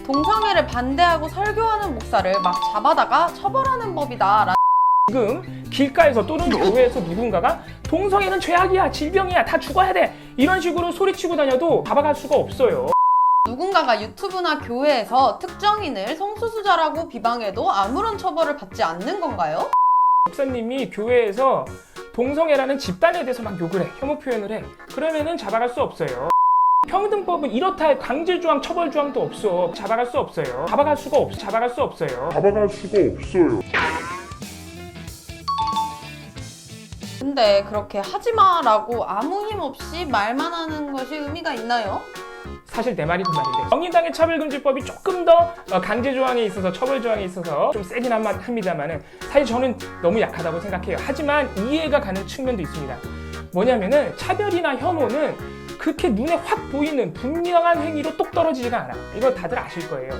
동성애를 반대하고 설교하는 목사를 막 잡아다가 처벌하는 법이다. 지금 길가에서 또는 교회에서 누군가가 동성애는 죄악이야, 질병이야, 다 죽어야 돼, 이런 식으로 소리치고 다녀도 잡아갈 수가 없어요. 누군가가 유튜브나 교회에서 특정인을 성소수자라고 비방해도 아무런 처벌을 받지 않는 건가요? 목사님이 교회에서 동성애라는 집단에 대해서 막 욕을 해, 혐오 표현을 해, 그러면은 잡아갈 수 없어요. 평등법은 이렇다 할 강제조항, 처벌조항도 없어. 잡아갈 수 없어요. 잡아갈 수가 없어요. 근데 그렇게 하지마라고 아무 힘 없이 말만 하는 것이 의미가 있나요? 사실 내 말이 그 말인데, 정의당의 차별금지법이 조금 더 강제조항에 있어서, 처벌조항에 있어서 좀 세긴 합니다만은 사실 저는 너무 약하다고 생각해요. 하지만 이해가 가는 측면도 있습니다. 뭐냐면은 차별이나 혐오는 그렇게 눈에 확 보이는 분명한 행위로 똑 떨어지지가 않아. 이거 다들 아실 거예요.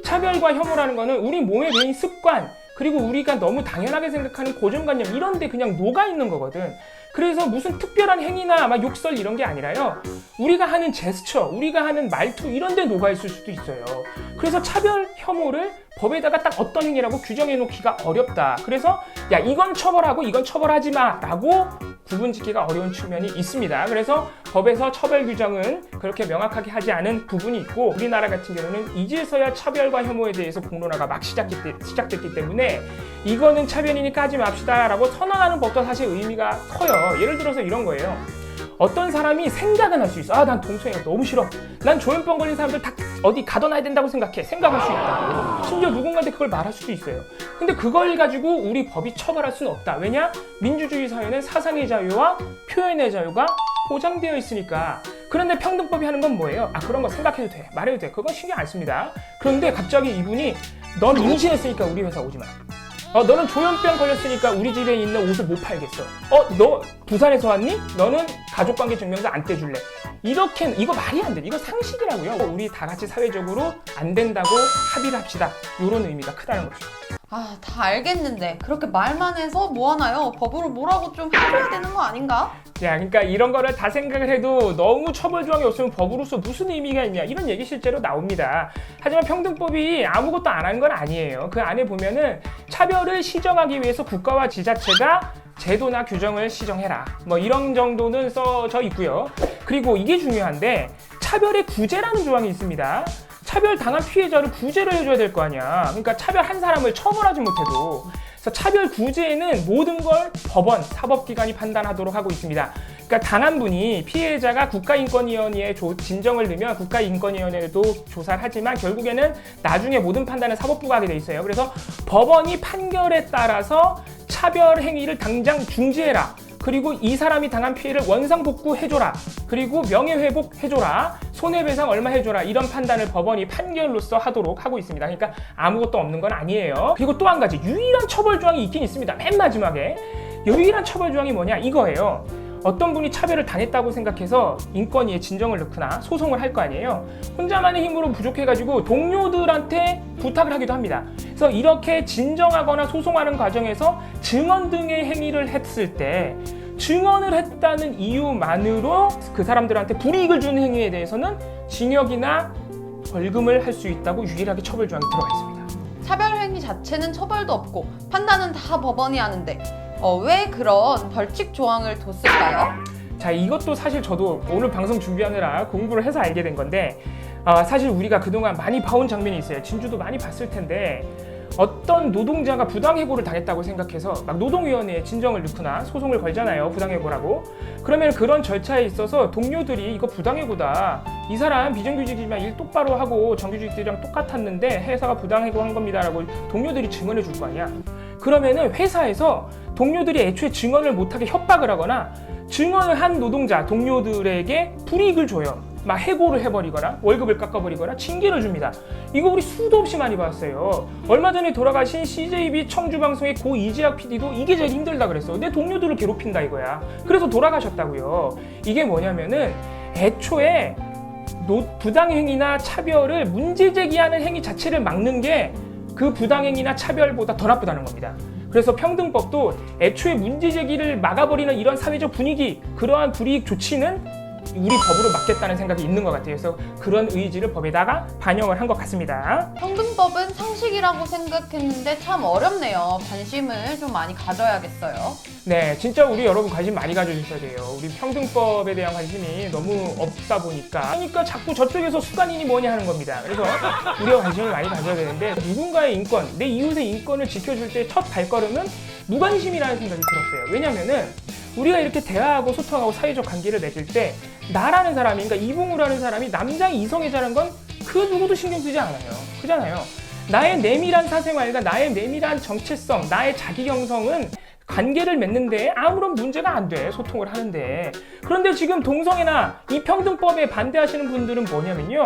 차별과 혐오라는 거는 우리 몸에 배인 습관, 그리고 우리가 너무 당연하게 생각하는 고정관념, 이런 데 그냥 녹아있는 거거든. 그래서 무슨 특별한 행위나 막 욕설 이런 게 아니라요, 우리가 하는 제스처, 우리가 하는 말투, 이런 데 녹아있을 수도 있어요. 그래서 차별, 혐오를 법에다가 딱 어떤 행위라고 규정해 놓기가 어렵다. 그래서 야, 이건 처벌하고 이건 처벌하지 마 라고 구분짓기가 어려운 측면이 있습니다. 그래서 법에서 처벌 규정은 그렇게 명확하게 하지 않은 부분이 있고, 우리나라 같은 경우는 이제서야 차별과 혐오에 대해서 공론화가 막 시작됐기 때문에 이거는 차별이니까 하지 맙시다 라고 선언하는 법도 사실 의미가 커요. 예를 들어서 이런 거예요. 어떤 사람이 생각은 할 수 있어. 아, 난 동성애가 너무 싫어. 난 조현병 걸린 사람들 다 어디 가둬놔야 된다고 생각해. 생각할 수 있다. 심지어 누군가한테 그걸 말할 수도 있어요. 근데 그걸 가지고 우리 법이 처벌할 수는 없다. 왜냐? 민주주의 사회는 사상의 자유와 표현의 자유가 보장되어 있으니까. 그런데 평등법이 하는 건 뭐예요? 아, 그런 거 생각해도 돼, 말해도 돼, 그건 신경 안 씁니다. 그런데 갑자기 이분이 넌 임신했으니까 우리 회사 오지 마. 너는 조현병 걸렸으니까 우리 집에 있는 옷을 못 팔겠어. 너 부산에서 왔니? 너는 가족관계 증명서 안 떼줄래. 이렇게, 이거 말이 안 돼. 이거 상식이라고요. 우리 다 같이 사회적으로 안 된다고 합의를 합시다. 이런 의미가 크다는 거죠. 아, 다 알겠는데 그렇게 말만 해서 뭐 하나요? 법으로 뭐라고 좀 해줘야 되는 거 아닌가? 야, 그러니까 이런 거를 다 생각을 해도 너무 처벌 조항이 없으면 법으로서 무슨 의미가 있냐, 이런 얘기 실제로 나옵니다. 하지만 평등법이 아무것도 안 한 건 아니에요. 그 안에 보면은 차별을 시정하기 위해서 국가와 지자체가 제도나 규정을 시정해라, 뭐 이런 정도는 써져 있고요. 그리고 이게 중요한데, 차별의 구제라는 조항이 있습니다. 차별 당한 피해자를 구제를 해줘야 될 거 아니야. 그러니까 차별한 사람을 처벌하지 못해도. 그래서 차별 구제에는 모든 걸 법원, 사법기관이 판단하도록 하고 있습니다. 그러니까 당한 분이, 피해자가 국가인권위원회에 진정을 넣으면 국가인권위원회도 조사를 하지만 결국에는 나중에 모든 판단은 사법부가 하게 돼 있어요. 그래서 법원이 판결에 따라서 차별 행위를 당장 중지해라, 그리고 이 사람이 당한 피해를 원상복구해줘라, 그리고 명예회복해줘라, 손해배상 얼마 해줘라, 이런 판단을 법원이 판결로서 하도록 하고 있습니다. 그러니까 아무것도 없는 건 아니에요. 그리고 또 한 가지 유일한 처벌 조항이 있긴 있습니다. 맨 마지막에 유일한 처벌 조항이 뭐냐, 이거예요. 어떤 분이 차별을 당했다고 생각해서 인권위에 진정을 넣거나 소송을 할 거 아니에요. 혼자만의 힘으로 부족해가지고 동료들한테 부탁을 하기도 합니다. 그래서 이렇게 진정하거나 소송하는 과정에서 증언 등의 행위를 했을 때, 증언을 했다는 이유만으로 그 사람들한테 불이익을 주는 행위에 대해서는 징역이나 벌금을 할 수 있다고 유일하게 처벌 조항이 들어가 있습니다. 차별 행위 자체는 처벌도 없고 판단은 다 법원이 하는데 왜 그런 벌칙 조항을 뒀을까요? 자, 이것도 사실 저도 오늘 방송 준비하느라 공부를 해서 알게 된 건데, 사실 우리가 그동안 많이 봐온 장면이 있어요. 진주도 많이 봤을 텐데, 어떤 노동자가 부당해고를 당했다고 생각해서 막 노동위원회에 진정을 넣거나 소송을 걸잖아요, 부당해고라고. 그러면 그런 절차에 있어서 동료들이 이거 부당해고다, 이 사람 비정규직이지만 일 똑바로 하고 정규직들이랑 똑같았는데 회사가 부당해고한 겁니다 라고 동료들이 증언해 줄 거 아니야. 그러면은 회사에서 동료들이 애초에 증언을 못하게 협박을 하거나 증언을 한 노동자, 동료들에게 불이익을 줘요. 막 해고를 해버리거나 월급을 깎아버리거나 징계를 줍니다. 이거 우리 수도 없이 많이 봤어요. 얼마 전에 돌아가신 CJB 청주방송의 고 이지학 PD도 이게 제일 힘들다 그랬어. 내 동료들을 괴롭힌다 이거야. 그래서 돌아가셨다고요. 이게 뭐냐면은 애초에 부당행위나 차별을 문제 제기하는 행위 자체를 막는 게 그 부당행위나 차별보다 더 나쁘다는 겁니다. 그래서 평등법도 애초에 문제 제기를 막아버리는 이런 사회적 분위기, 그러한 불이익 조치는 우리 법으로 막겠다는 생각이 있는 것 같아요. 그래서 그런 의지를 법에다가 반영을 한 것 같습니다. 평등법은 상식이라고 생각했는데 참 어렵네요. 관심을 좀 많이 가져야겠어요. 네, 진짜 우리 여러분 관심 많이 가져주셔야 돼요. 우리 평등법에 대한 관심이 너무 없다 보니까 그러니까 자꾸 저쪽에서 수간인이 뭐냐 하는 겁니다. 그래서 우리가 관심을 많이 가져야 되는데 누군가의 인권, 내 이웃의 인권을 지켜줄 때 첫 발걸음은 무관심이라는 생각이 들었어요. 왜냐면은 우리가 이렇게 대화하고 소통하고 사회적 관계를 맺을 때 나라는 사람이, 그러니까 이봉우라는 사람이 남자 이성애자라는 건 그 누구도 신경 쓰지 않아요. 그잖아요. 나의 내밀한 사생활과 나의 내밀한 정체성, 나의 자기 형성은 관계를 맺는데 아무런 문제가 안 돼. 소통을 하는데. 그런데 지금 동성애나 이 평등법에 반대하시는 분들은 뭐냐면요.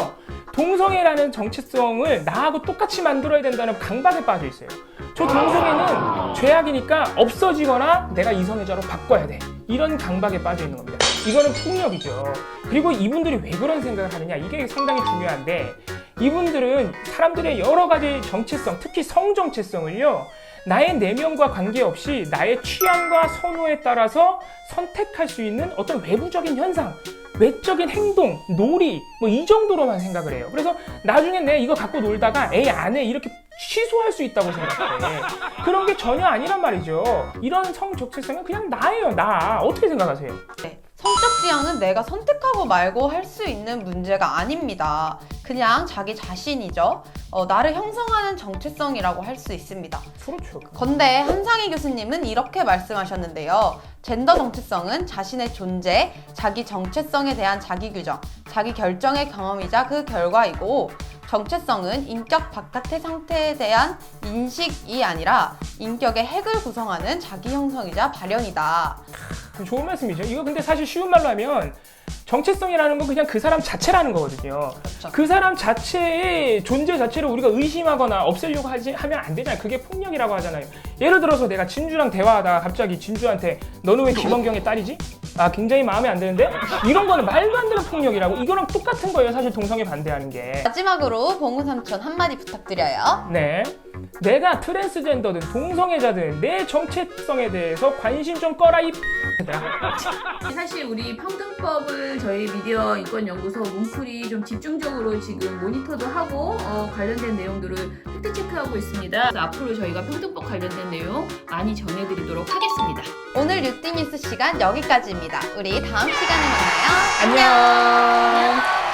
동성애라는 정체성을 나하고 똑같이 만들어야 된다는 강박에 빠져 있어요. 저 동성애는 죄악이니까 없어지거나 내가 이성애자로 바꿔야 돼. 이런 강박에 빠져 있는 겁니다. 이거는 폭력이죠. 그리고 이분들이 왜 그런 생각을 하느냐. 이게 상당히 중요한데 이분들은 사람들의 여러 가지 정체성, 특히 성 정체성을요. 나의 내면과 관계없이 나의 취향과 선호에 따라서 선택할 수 있는 어떤 외부적인 현상, 외적인 행동, 놀이 뭐 이 정도로만 생각을 해요. 그래서 나중에 내 이거 갖고 놀다가 에이 안 해 이렇게 취소할 수 있다고 생각해. 그런 게 전혀 아니란 말이죠. 이런 성 정체성은 그냥 나예요, 나. 어떻게 생각하세요? 네. 성적 지향은 내가 선택하고 말고 할 수 있는 문제가 아닙니다. 그냥 자기 자신이죠. 나를 형성하는 정체성이라고 할 수 있습니다. 그렇죠. 건대 한상희 교수님은 이렇게 말씀하셨는데요. 젠더 정체성은 자신의 존재, 자기 정체성에 대한 자기 규정, 자기 결정의 경험이자 그 결과이고 정체성은 인격 바깥의 상태에 대한 인식이 아니라 인격의 핵을 구성하는 자기 형성이자 발현이다. 좋은 말씀이죠. 이거 근데 사실 쉬운 말로 하면 정체성이라는 건 그냥 그 사람 자체라는 거거든요. 그렇죠. 그 사람 자체의 존재 자체를 우리가 의심하거나 없애려고 하면 안 되잖아요. 그게 폭력이라고 하잖아요. 예를 들어서 내가 진주랑 대화하다가 갑자기 진주한테 너는 왜 김원경의 딸이지? 아 굉장히 마음에 안 드는데? 이런 거는 말도 안 되는 폭력이라고. 이거랑 똑같은 거예요. 사실 동성애 반대하는 게. 마지막으로 봉우 삼촌 한마디 부탁드려요. 네. 내가 트랜스젠더든 동성애자든 내 정체성에 대해서 관심 좀 꺼라 이 얘들아. 사실 우리 평등법을 저희 미디어 인권연구소 문쿨이 좀 집중적으로 지금 모니터도 하고 관련된 내용들을 팩트체크하고 있습니다. 그래서 앞으로 저희가 평등법 관련된 내용 많이 전해드리도록 하겠습니다. 오늘 뉴티뉴스 시간 여기까지입니다. 우리 다음 시간에 만나요. 안녕.